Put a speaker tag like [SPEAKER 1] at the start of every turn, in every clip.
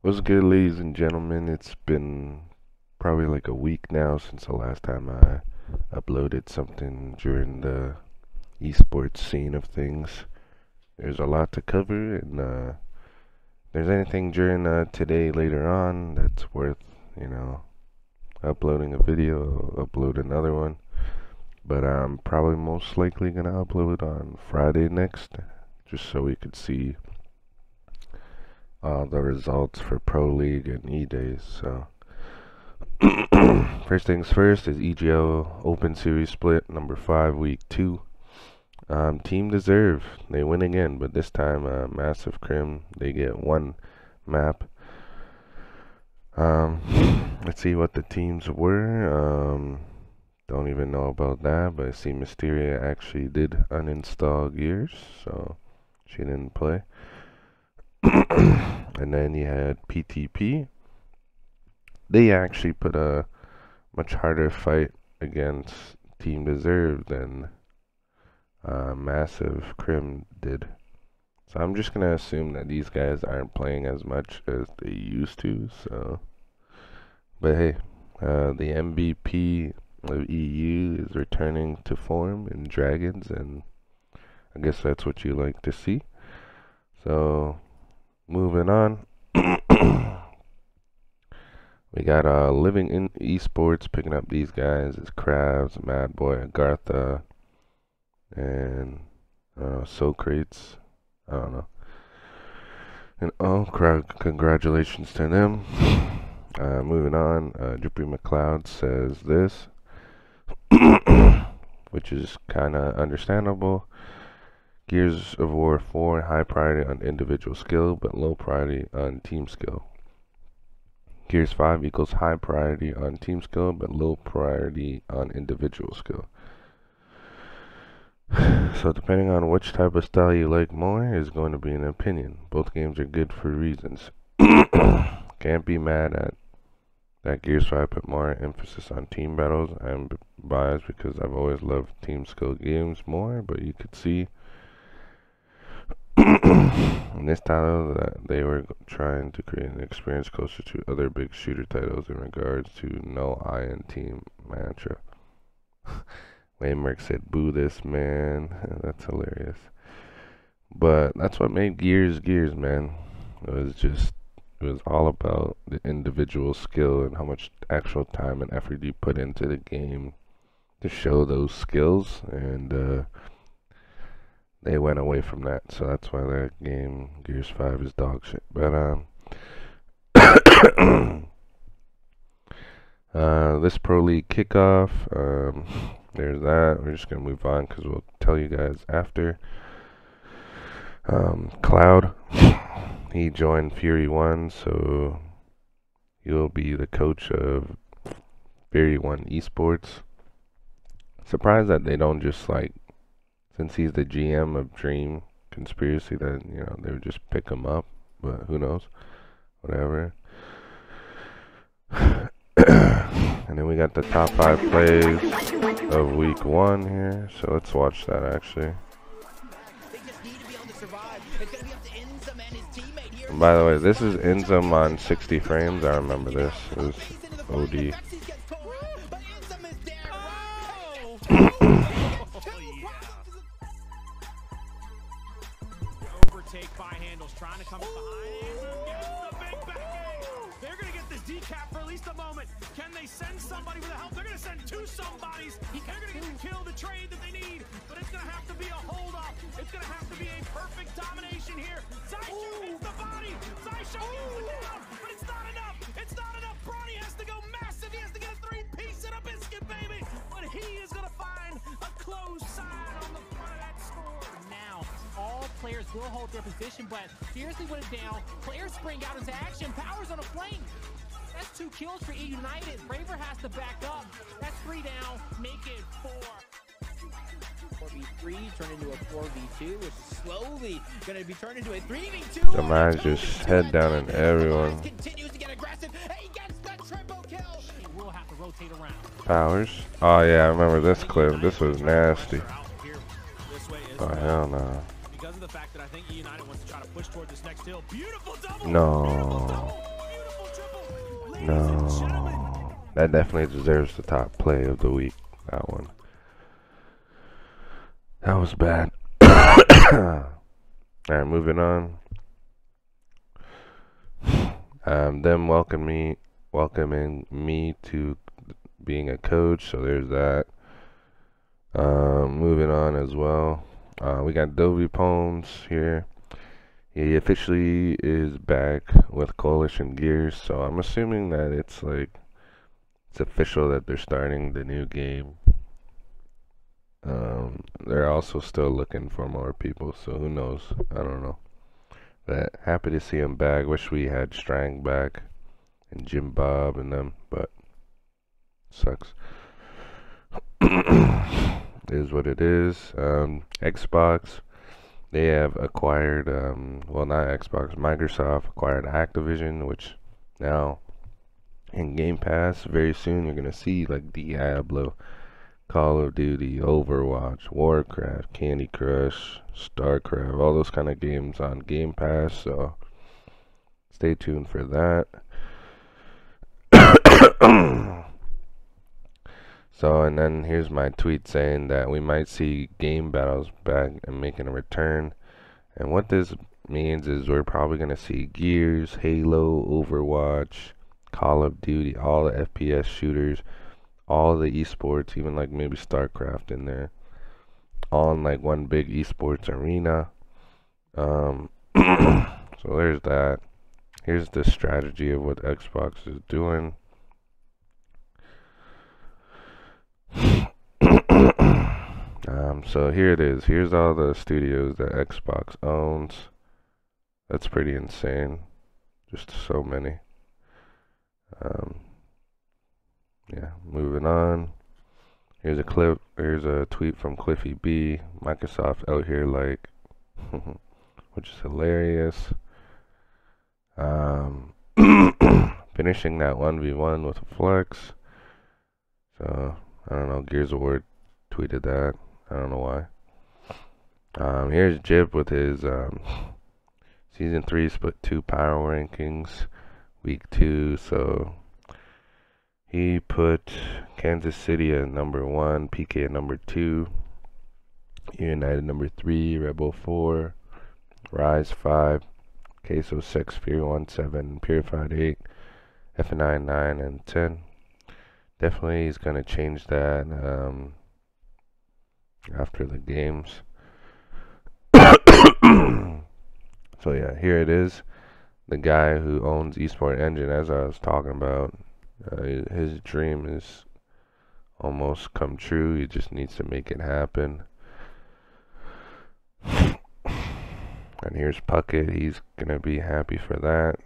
[SPEAKER 1] What's good, ladies and gentlemen? It's been probably like a week now since the last time I uploaded something during the eSports scene of things. There's a lot to cover, and if there's anything during today later on that's worth, uploading a video, I'll upload another one. But I'm probably most likely gonna upload on Friday next, just so we could see the results for Pro League and E-Days. So first things first is EGL Open Series Split number 5 week 2. Team Deserve, they win again, but this time Massive Crim, they get one map. Let's see what the teams were. Don't even know about that, but I see Mysteria actually did uninstall Gears, so she didn't play. And then you had PTP. They actually put a much harder fight against Team Deserve than Massive Crim did. So I'm just gonna assume that these guys aren't playing as much as they used to. So, but hey, the MVP of EU is returning to form in Dragons, and I guess that's what you like to see. So moving on, we got Living in Esports picking up these guys. It's Kravs, Madboy, Agartha, and Socrates. I don't know. And congratulations to them. Moving on, Drippy McLeod says this, which is kind of understandable. Gears of War 4, high priority on individual skill, but low priority on team skill. Gears 5 equals high priority on team skill, but low priority on individual skill. So depending on which type of style you like more is going to be an opinion. Both games are good for reasons. Can't be mad at that Gears 5 put more emphasis on team battles. I'm biased because I've always loved team skill games more, but you could see in this title that they were trying to create an experience closer to other big shooter titles in regards to no I in team mantra. Waymark said, "Boo this, man." That's hilarious. But that's what made Gears, man. It was all about the individual skill and how much actual time and effort you put into the game to show those skills, and they went away from that, so that's why that game, Gears 5, is dog shit. But this Pro League kickoff, there's that. We're just gonna move on because we'll tell you guys after. Cloud, he joined Fury 1, so he'll be the coach of Fury 1 eSports. Surprised that they don't just, like, since he's the GM of Dream Conspiracy, that, they would just pick him up, but who knows, whatever. And then we got the top 5 plays of week 1 here, so let's watch that actually. And by the way, this is Inzum on 60 frames. I remember this. It was OD.
[SPEAKER 2] Overtake by handles, trying to come up behind. Gets the big backhand. They're going to get this decap for at least a moment. Can they send somebody with the help? They're going to send 2 somebodies. They're going to get the kill, the trade that they need. But it's going to have to be a hold-up. It's going to have to be a perfect domination here. Zysho hits the body. Zysho gets the down. But it's not enough. It's not enough. Bronny has to go massive. He has to get a 3-piece and a biscuit, baby. But he is going to find a close side on the front of that score. Now, all players will hold their position, but Fiercely went down. Players spring out into action. Power's on a flank. That's 2 kills for E United. Braver has to back up. That's 3 down. Make it 4. 4v3 turned into a 4v2, which is slowly going to be turned into a 3v2.
[SPEAKER 1] The man's just head down on everyone.
[SPEAKER 2] Continues to get aggressive. He gets the triple kill. He will have to rotate around.
[SPEAKER 1] Powers. Oh yeah, I remember this clip. This was nasty. Oh hell no.
[SPEAKER 2] Because of the fact that I think United wants to try to push toward this next hill. Beautiful double.
[SPEAKER 1] No. No. That definitely deserves the top play of the week. That one. That was bad. Alright, moving on. Them welcoming me to being a coach, so there's that. Moving on as well. We got Dovey Poems here. He officially is back with Coalition Gears, so I'm assuming that it's official that they're starting the new game. They're also still looking for more people, so who knows? I don't know. But happy to see him back. Wish we had Strang back and Jim Bob and them, but sucks. Is what it is. Xbox, they have acquired, well, not Xbox, Microsoft acquired Activision, which now in Game Pass very soon you're gonna see like Diablo, Call of Duty, Overwatch, Warcraft, Candy Crush, StarCraft, all those kind of games on Game Pass, so stay tuned for that. So, and then here's my tweet saying that we might see game battles back and making a return. And what this means is we're probably going to see Gears, Halo, Overwatch, Call of Duty, all the FPS shooters, all the esports, even like maybe StarCraft in there, all in like one big esports arena. So there's that. Here's the strategy of what Xbox is doing. So here it is. Here's all the studios that Xbox owns. That's pretty insane. Just so many. Yeah, moving on. Here's a clip. Here's a tweet from Cliffy B. Microsoft out here like, which is hilarious. Finishing that 1v1 with a flex. So I don't know. Gears of War tweeted that. I don't know why. Here's Jib with his season 3 split 2 power rankings, week 2. So he put Kansas City at number 1, PK at number 2, United number 3, Rebel 4, Rise 5, Queso 6, Fury 1 7, Purified 8, F9 9, and 10. Definitely he's gonna change that after the games. So yeah, here it is. The guy who owns eSport Engine, as I was talking about, his dream is almost come true. He just needs to make it happen. And here's Puckett. He's gonna be happy for that.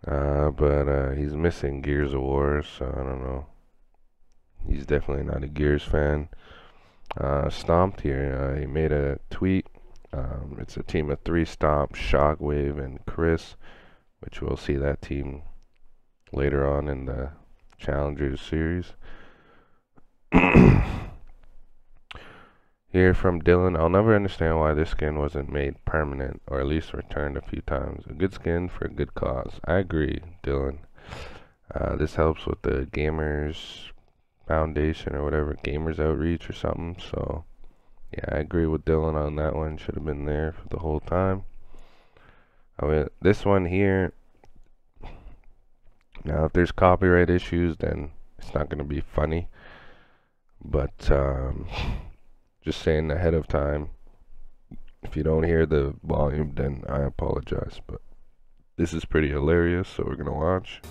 [SPEAKER 1] But he's missing Gears of War, so I don't know. He's definitely not a Gears fan. Stomped here. He made a tweet. It's a team of 3: Stomp, Shockwave, and Chris, which we'll see that team later on in the Challengers series. Here from Dylan, I'll never understand why this skin wasn't made permanent, or at least returned a few times. A good skin for a good cause. I agree, Dylan. This helps with the Gamers Foundation or whatever, Gamers Outreach or something. So yeah, I agree with Dylan on that one. Should have been there for the whole time. I mean, this one here, now if there's copyright issues, then it's not going to be funny. But just saying ahead of time, if you don't hear the volume, then I apologize. But this is pretty hilarious, so we're going to watch.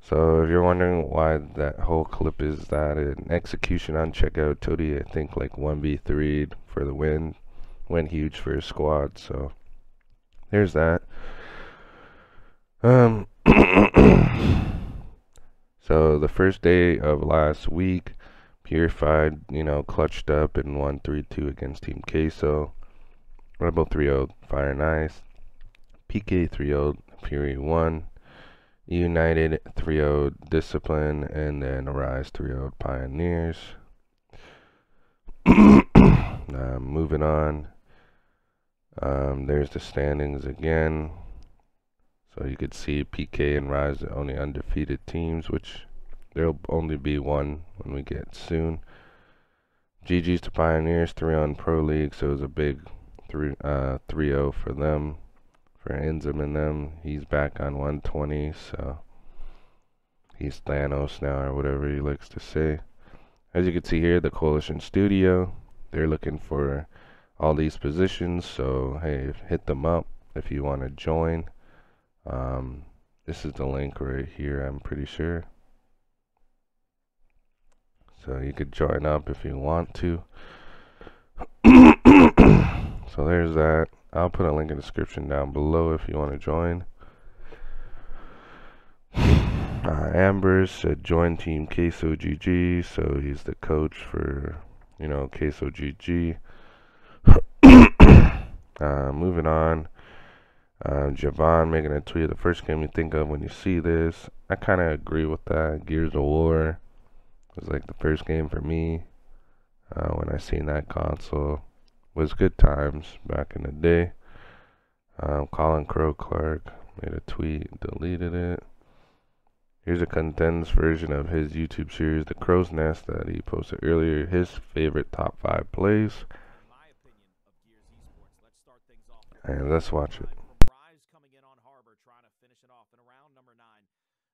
[SPEAKER 1] So if you're wondering why that whole clip is that, an execution on checkout, Toady I think like 1v3'd for the win, went huge for his squad. So there's that. So the first day of last week, Purified, clutched up and won 3-2 against Team Queso. Rebel 3-0 Fire and Ice. PK 3-0 Fury 1. United 3-0 Discipline, and then Rise 3-0 Pioneers. Moving on. There's the standings again. So you could see PK and Rise the only undefeated teams, which there'll only be one when we get soon. GG's to Pioneers, 3-0 Pro League, so it was a big 3-0 for them, for Enzim and them. He's back on 120, so he's Thanos now, or whatever he likes to say. As you can see here, the Coalition Studio, they're looking for all these positions, so hey, hit them up if you want to join. This is the link right here, I'm pretty sure. So you could join up if you want to. So there's that. I'll put a link in the description down below if you want to join. Amber said join Team Queso GG, so he's the coach for, Queso GG. Moving on. Javon making a tweet, the first game you think of when you see this. I kind of agree with that. Gears of War was like the first game for me when I seen that console. Was good times back in the day. Colin Crow Clark made a tweet, deleted it. Here's a condensed version of his YouTube series, The Crow's Nest, that he posted earlier. His favorite top 5 plays. And let's watch it.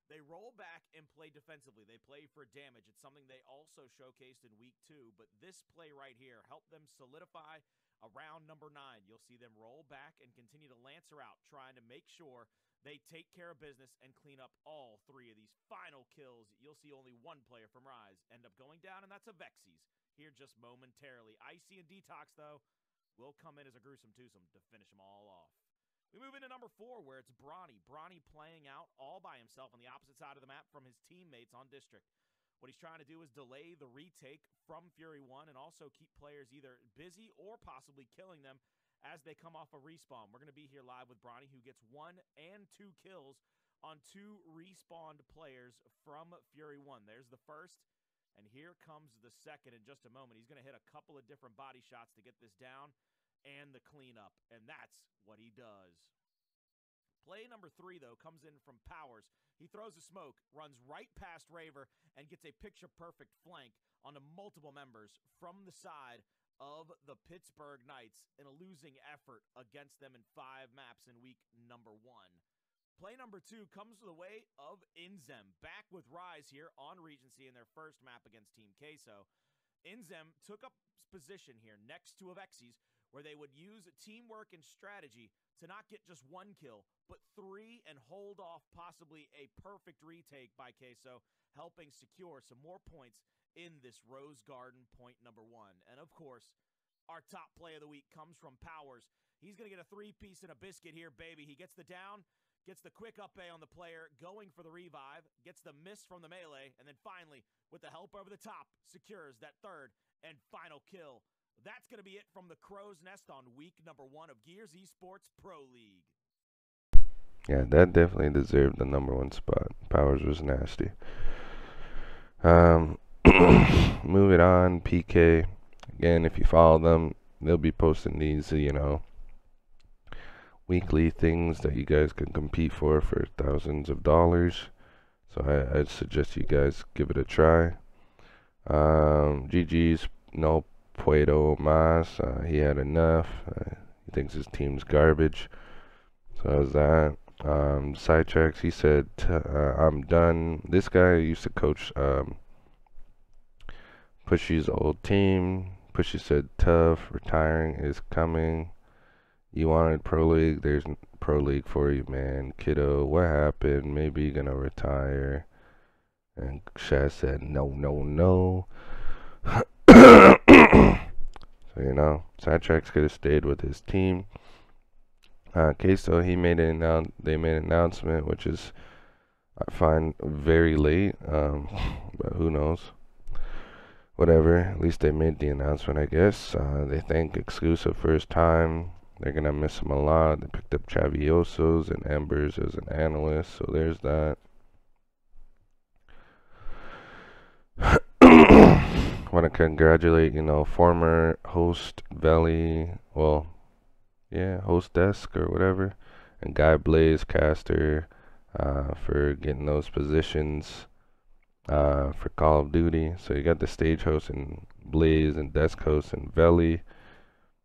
[SPEAKER 2] They roll back and play defensively. They play for damage. It's something they also showcased in week 2, but this play right here helped them solidify around number 9. You'll see them roll back and continue to lancer out, trying to make sure they take care of business and clean up all 3 of these final kills. You'll see only one player from Rise end up going down, and that's a Vexies here just momentarily. Icy and Detox, though, will come in as a gruesome twosome to finish them all off. We move into number 4, where it's Bronny. Bronny playing out all by himself on the opposite side of the map from his teammates on District. What he's trying to do is delay the retake from Fury 1 and also keep players either busy or possibly killing them as they come off a respawn. We're going to be here live with Bronny, who gets 1 and 2 kills on 2 respawned players from Fury 1. There's the first, and here comes the second in just a moment. He's going to hit a couple of different body shots to get this down and the cleanup, and that's what he does. Play number 3, though, comes in from Powers. He throws a smoke, runs right past Raver, and gets a picture-perfect flank onto multiple members from the side of the Pittsburgh Knights in a losing effort against them in 5 maps in week number 1. Play number 2 comes the way of Inzem, back with Rise here on Regency in their first map against Team Queso. Inzem took up position here next to a Vexies, where they would use teamwork and strategy to not get just 1 kill, but 3 and hold off possibly a perfect retake by Queso, helping secure some more points in this Rose Garden point number 1. And of course, our top play of the week comes from Powers. He's going to get a 3-piece and a biscuit here, baby. He gets the down, gets the quick up A on the player, going for the revive, gets the miss from the melee, and then finally, with the help over the top, secures that 3rd and final kill. That's going to be it from the Crow's Nest on week number 1 of Gears eSports Pro League.
[SPEAKER 1] Yeah, that definitely deserved the number 1 spot. Powers was nasty. Moving on, PK. Again, if you follow them, they'll be posting these, weekly things that you guys can compete for thousands of dollars. So I'd suggest you guys give it a try. GG's no Puedo Mas. He had enough. He thinks his team's garbage. So that was that. Sidetracks, he said, I'm done. This guy used to coach Pushy's old team. Pushy said, tough, retiring is coming. You wanted Pro League, there's Pro League for you, man. Kiddo, what happened? Maybe you're gonna retire. And Shaz said, no, no, no. So, you know, Sidetracks could have stayed with his team. Queso, they made an announcement, which is, I find, very late, but who knows. Whatever, at least they made the announcement, I guess. They thank Exclusive for his time. They're going to miss him a lot. They picked up Chaviosos and Embers as an analyst, so there's that. Want to congratulate, you know, former host Belly, well, yeah, host desk or whatever, and Guy Blaze Caster for getting those positions for Call of Duty. So you got the stage host and Blaze and desk host and Belly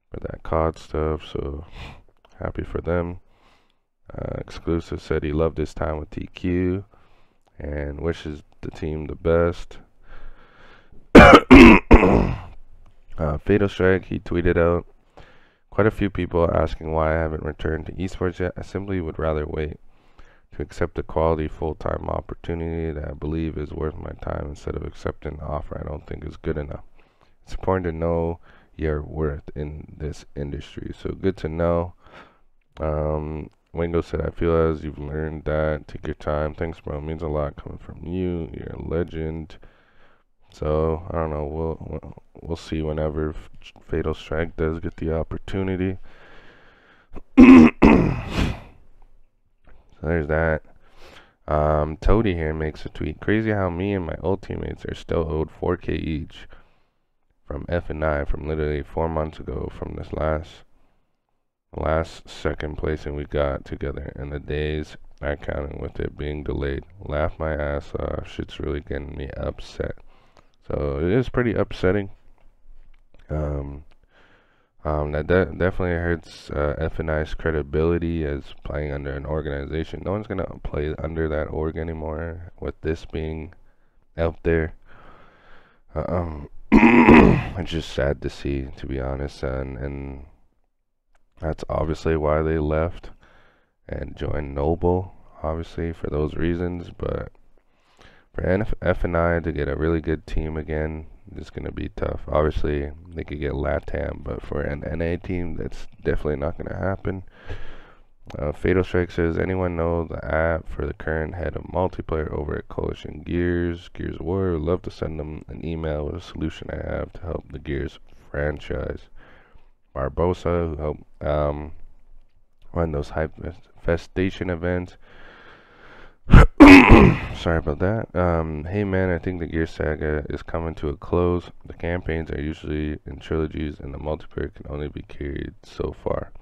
[SPEAKER 1] for that COD stuff. So happy for them. Exclusive said he loved his time with TQ and wishes the team the best. Fatal Strike, he tweeted out, quite a few people asking why I haven't returned to esports yet. I simply would rather wait to accept a quality full-time opportunity that I believe is worth my time instead of accepting an offer I don't think is good enough. It's important to know your worth in this industry. So good to know. Wingo said, I feel as you've learned that. Take your time. Thanks, bro. It means a lot coming from you. You're a legend. So I don't know. We'll see whenever Fatal Strike does get the opportunity. So there's that. Toady here makes a tweet. Crazy how me and my old teammates are still owed 4K each from F&I from literally 4 months ago from this last second placing we got together, and the days are counting with it being delayed. Laugh my ass off. Shit's really getting me upset. So it is pretty upsetting. That definitely hurts F&I's credibility as playing under an organization. No one's gonna play under that org anymore with this being out there. It's just sad to see, to be honest, and that's obviously why they left and joined Noble, obviously for those reasons. But for F&I to get a really good team again, it's going to be tough. Obviously, they could get LATAM, but for an NA team, that's definitely not going to happen. Fatal Strike says, anyone know the app for the current head of multiplayer over at Coalition Gears of War? Would love to send them an email with a solution I have to help the Gears franchise. Barbosa, who helped run those hype festation events. Sorry about that. Hey man, I think the Gear Saga is coming to a close. The campaigns are usually in trilogies and the multiplayer can only be carried so far.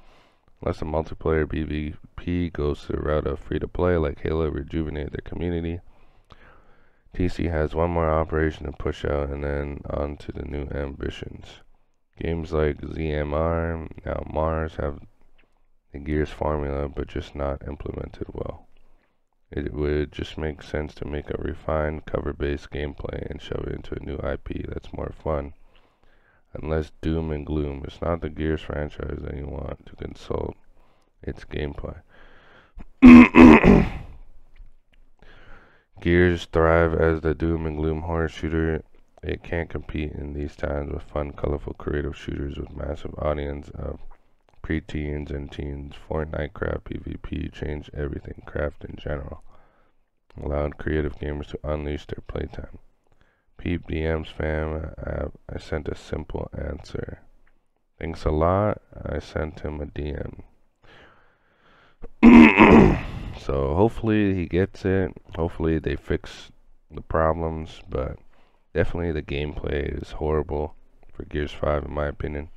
[SPEAKER 1] Unless the multiplayer PvP goes the route of free-to-play like Halo rejuvenate their community. TC has one more operation to push out and then on to the new ambitions. Games like ZMR, now Mars, have the Gears formula but just not implemented well. It would just make sense to make a refined cover-based gameplay and shove it into a new IP that's more fun and less doom and gloom. It's not the Gears franchise that you want to consult, it's gameplay. Gears thrive as the doom and gloom horror shooter. It can't compete in these times with fun, colorful, creative shooters with massive audience of pre-teens and teens. Fortnite craft PvP changed everything, craft in general. Allowed creative gamers to unleash their playtime. Peep DMs fam, I sent a simple answer. Thanks a lot, I sent him a DM. So hopefully he gets it. Hopefully they fix the problems, but definitely the gameplay is horrible for Gears 5 in my opinion.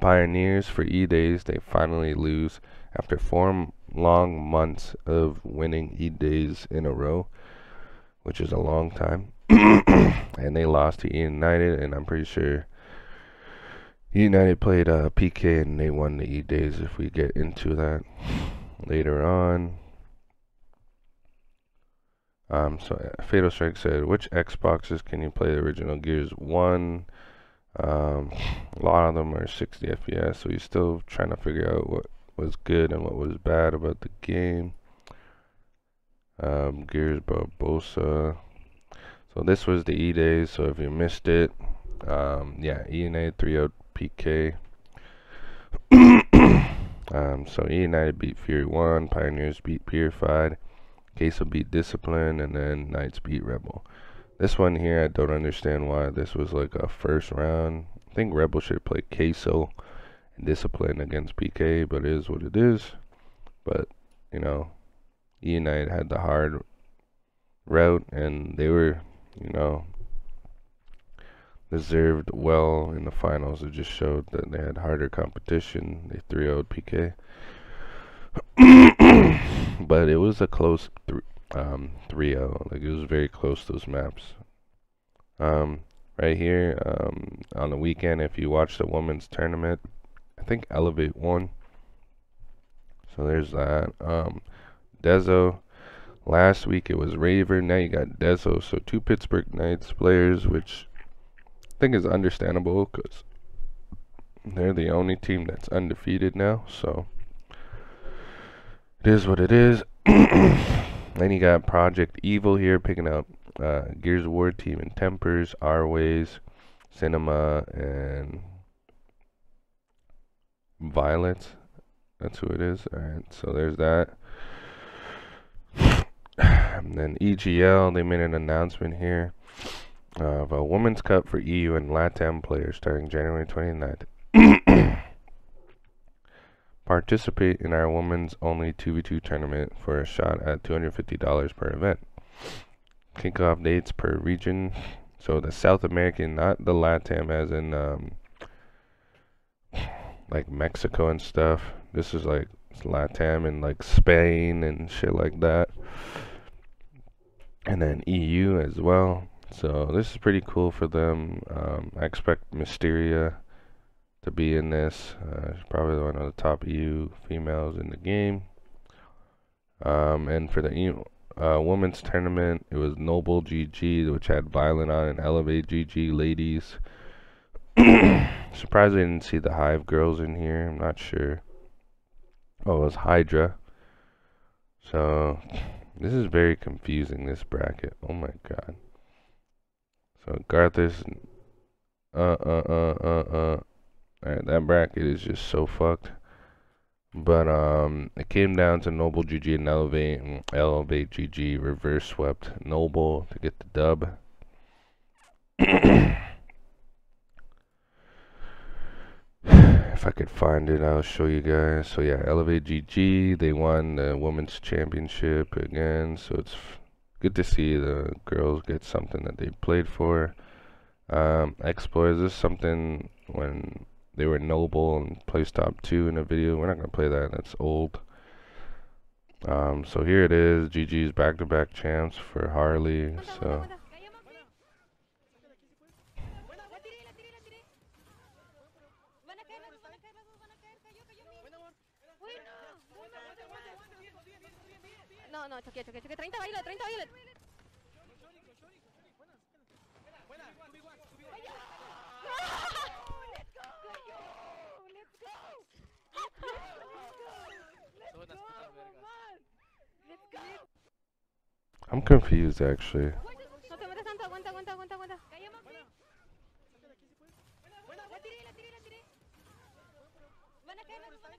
[SPEAKER 1] Pioneers for E-Days, they finally lose after 4 long months of winning E-Days in a row, which is a long time. And they lost to United, and I'm pretty sure United played PK and they won the E-Days if we get into that later on. So Fatal Strike said, which Xboxes can you play the original Gears 1? A lot of them are 60 FPS, so he's still trying to figure out what was good and what was bad about the game. Gears Barbosa. So this was the E-Days, so if you missed it, Yeah, E United 3-0 PK. So E United beat Fury 1, Pioneers beat Purified, Queso beat Discipline, and then Knights beat Rebel. This one here, I don't understand why this was like a first round. I think Rebel should play Queso and Discipline against PK, but it is what it is. But, you know, E United had the hard route, and they were, you know, deserved well in the finals. It just showed that they had harder competition. They 3-0'd PK. But it was a close 3-0. Like, it was very close, those maps. Right here, on the weekend, if you watch the women's tournament, I think Elevate won. So there's that. Dezo. Last week it was Raver. Now you got Dezo. So 2 Pittsburgh Knights players, which I think is understandable because they're the only team that's undefeated now. So it is what it is. Then you got Project Evil here picking up Gears of War team and Tempers, Our Ways, Cinema, and Violet. That's who it is. Alright, so there's that. And then EGL, they made an announcement here of a Women's Cup for EU and LATAM players starting January 29th. Participate in our women's only 2v2 tournament for a shot at $250 per event. Kickoff dates per region. So the South American, not the LATAM as in like Mexico and stuff. This is like LATAM and like Spain and shit like that. And then EU as well. So this is pretty cool for them. I expect Mysteria to be in this. She's probably one of the top EU females in the game. And for the EU women's tournament, it was Noble GG, which had Violent on, and Elevate GG ladies. Surprised I didn't see the Hive girls in here. I'm not sure. Oh, it was Hydra. So this is very confusing, this bracket. Oh my god. So Garthus. Alright, that bracket is just so fucked. But it came down to Noble GG and Elevate GG reverse swept Noble to get the dub. If I could find it, I'll show you guys. So yeah, Elevate GG, they won the women's championship again. So it's good to see the girls get something that they played for. Exploits, this is something when they were Noble and placed top 2 in a video. We're not gonna play that, that's old. So here it is, GG's back-to-back champs for Harley. So
[SPEAKER 3] No, choqué, 30 Violet, 30 Violet.
[SPEAKER 1] I'm confused actually.
[SPEAKER 3] No te metas tanto, aguanta. Van a caer las dos,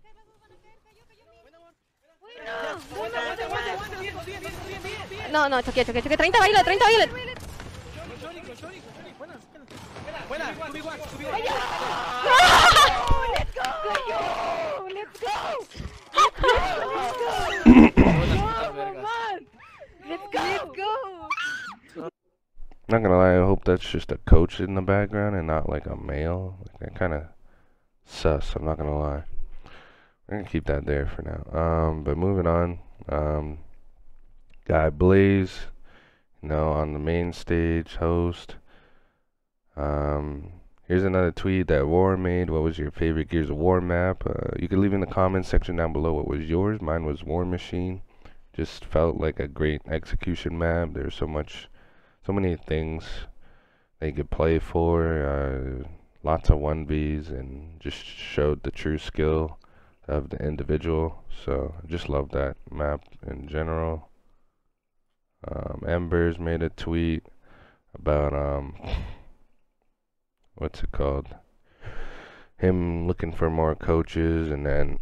[SPEAKER 3] No, choqué, 30 Violet, 30 Violet. Let's go.
[SPEAKER 1] Not gonna lie, I hope that's just a coach in the background and not like a male. Like, that kind of sus, I'm not gonna lie. We're gonna keep that there for now. But moving on, Guy Blaze, you know, on the main stage, host. Here's another tweet that War made. What was your favorite Gears of War map? You can leave in the comments section down below what was yours. Mine was War Machine. Just felt like a great execution map. There's so many things they could play for. Lots of 1Vs and just showed the true skill of the individual. So I just love that map in general. Embers made a tweet about what's it called? Him looking for more coaches, and then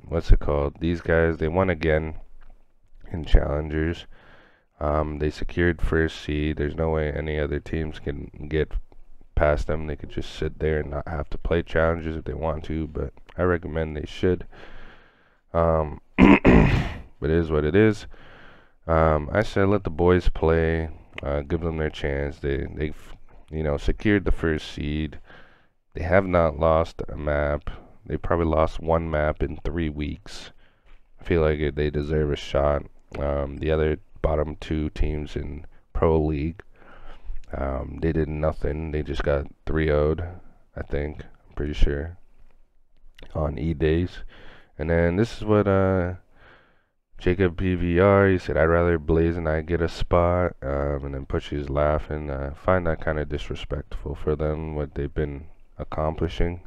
[SPEAKER 1] what's it called? These guys, they won again in challengers. They secured first seed. There's no way any other teams can get past them. They could just sit there and not have to play challengers if they want to, but I recommend they should. But it is what it is. I said let the boys play, give them their chance. They've secured the first seed. They have not lost a map. They probably lost one map in 3 weeks. I feel like they deserve a shot. The other bottom two teams in Pro League, they did nothing. They just got 3-0'd, I think. I'm pretty sure, on E-Days. And then this is what Jacob PVR, he said, I'd rather Blaze and I get a spot. And then Pushy's laughing. I find that kind of disrespectful for them, what they've been accomplishing.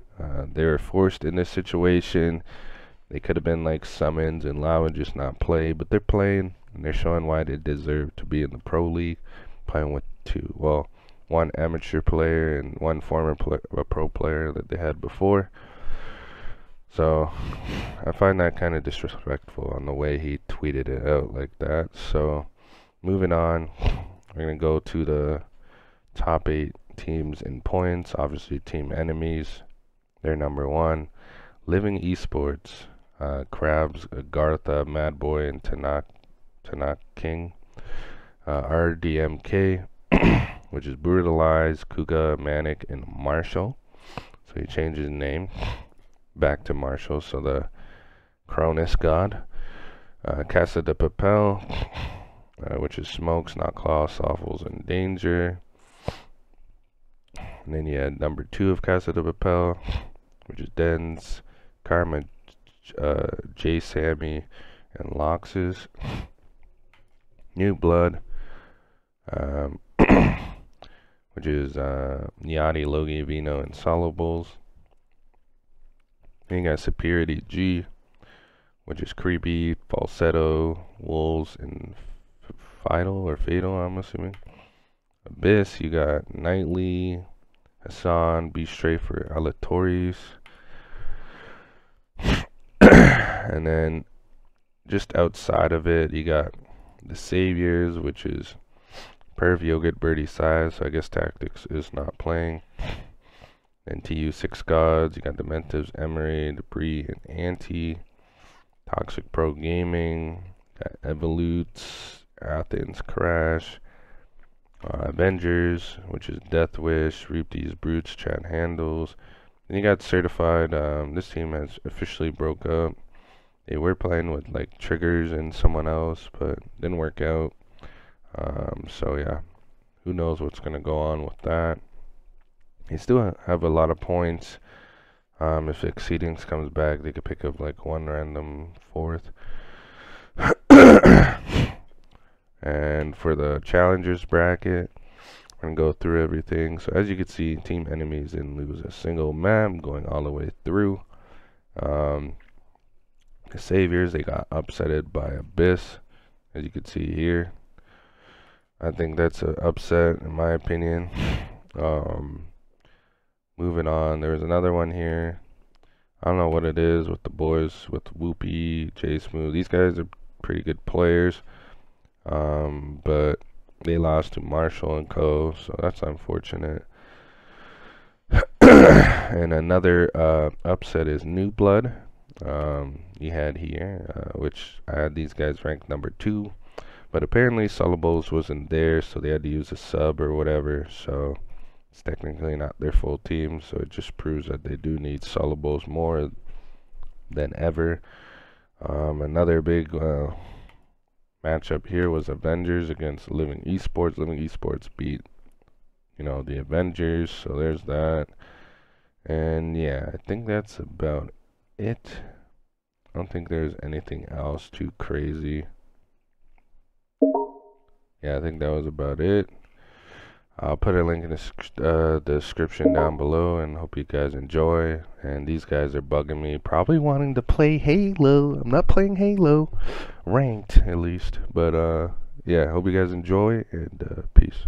[SPEAKER 1] They were forced in this situation. They could have been like Summons and Lau and just not play, but they're playing, and they're showing why they deserve to be in the Pro League, playing with one amateur player and one former pro player that they had before. So I find that kind of disrespectful on the way he tweeted it out like that. So moving on, we're going to go to the top 8 teams in points. Obviously, Team Enemies, they're number 1. Living Esports, Krabs, Gartha, Madboy, and Tanak King. RDMK, which is Brutalize, Kuga, Manic, and Marshall. So he changed his name back to Marshall, so the Cronus God. Casa de Papel, which is Smokes, Knockclaw, Soffles, and Danger. And then you had number 2 of Casa de Papel, which is Dens, Karma, J Sammy, and Loxes. New Blood, which is Niati, Logi, Vino, and Solubles. Then you got Superiority G, which is Creepy, Falsetto, Wolves, and Fatal, I'm assuming. Abyss, you got Nightly, Hassan, Be Straight for Alatoris. And then just outside of it, you got the Saviors, which is Perv, Yogurt, Birdie, Size. So I guess Tactics is not playing. And TU 6 Gods, you got Dementives, Emery, Debris, and Anti. Toxic Pro Gaming, got Evolutes, Athens, Crash. Avengers, which is Death Wish, Reap These Brutes, Chat Handles. Then you got Certified. This team has officially broke up. They were playing with like Triggers and someone else, but didn't work out. So yeah, who knows what's gonna go on with that. They still have a lot of points. If Exceedings comes back, they could pick up like one random 4th. And for the challengers bracket, I'm going to go through everything. So as you can see, Team Enemies didn't lose a single map going all the way through. The Saviors, they got upsetted by Abyss, as you can see here. I think that's an upset in my opinion. Moving on, there's another one here. I don't know what it is with the boys, with Whoopie, J Smooth. These guys are pretty good players. But they lost to Marshall and Co, so that's unfortunate. And another upset is New Blood. You had here, which I had these guys ranked number 2, but apparently Solubles wasn't there, so they had to use a sub or whatever. So it's technically not their full team, so it just proves that they do need Solubles more than ever. Another big matchup here was Avengers against Living Esports. Living Esports beat, the Avengers, so there's that. And yeah, I think that's about it. I don't think there's anything else too crazy. Yeah, I think that was about it. I'll put a link in the description down below, and hope you guys enjoy. And these guys are bugging me, probably wanting to play Halo. I'm not playing Halo, ranked at least. But yeah, hope you guys enjoy, and peace.